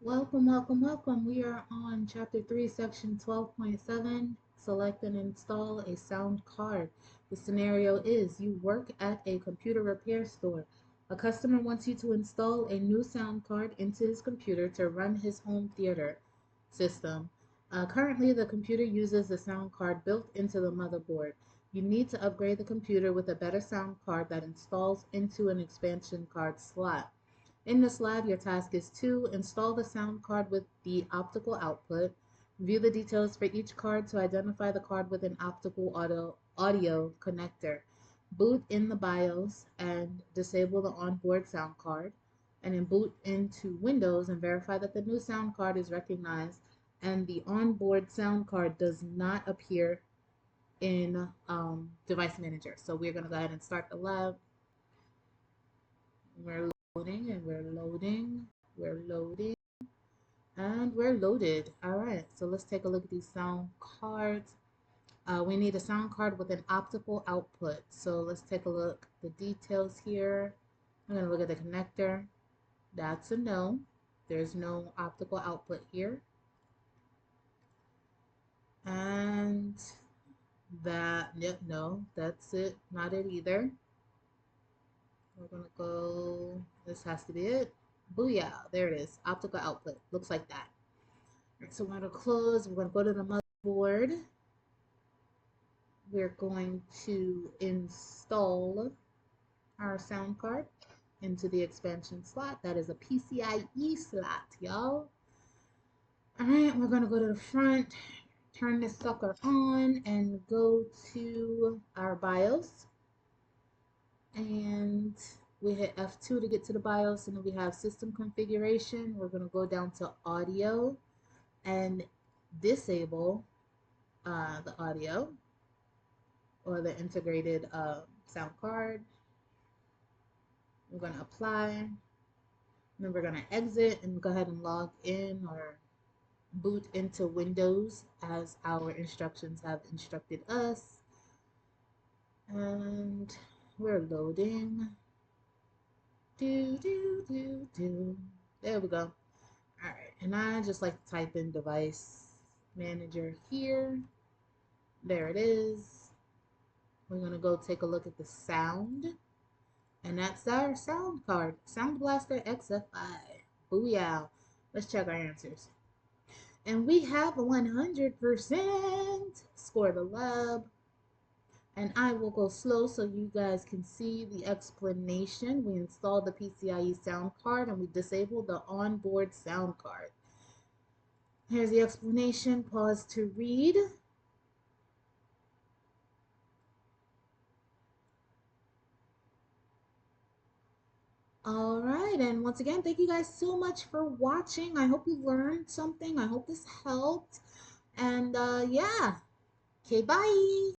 Welcome, welcome, welcome. We are on Chapter 3, Section 12.7. Select and install a sound card. The scenario is you work at a computer repair store. A customer wants you to install a new sound card into his computer to run his home theater system. Currently, the computer uses a sound card built into the motherboard. You need to upgrade the computer with a better sound card that installs into an expansion card slot. In this lab, your task is to install the sound card with the optical output, view the details for each card to identify the card with an optical audio connector, boot in the BIOS and disable the onboard sound card, and then boot into Windows and verify that the new sound card is recognized and the onboard sound card does not appear in Device Manager. So we're going to go ahead and start the lab. We're loading and we're loading. We're loading and we're loaded. All right, so let's take a look at these sound cards. We need a sound card with an optical output. So let's take a look at the details here. I'm going to look at the connector. That's a no. There's no optical output here. And that, yep, no, that's it. Not it either. We're going to go, this has to be it. Booyah, there it is. Optical output. Looks like that. All right, so we're going to close. We're going to go to the motherboard. We're going to install our sound card into the expansion slot. That is a PCIe slot, y'all. All right, we're going to go to the front, turn this sucker on, and go to our BIOS. And we hit F2 to get to the BIOS, and then we have system configuration. We're going to go down to audio and disable the audio or the integrated sound card. We're going to apply, and then we're going to exit and go ahead and log in or boot into Windows as our instructions have instructed us. And we're loading. There we go. All right, and I just like to type in Device Manager here. There it is. We're gonna go take a look at the sound, and that's our sound card, Sound Blaster XFI. Booyah! Let's check our answers, and we have 100%. Score the lab. And I will go slow so you guys can see the explanation. We installed the PCIe sound card and we disabled the onboard sound card. Here's the explanation. Pause to read. All right, and once again, thank you guys so much for watching. I hope you learned something. I hope this helped. And yeah, okay, bye.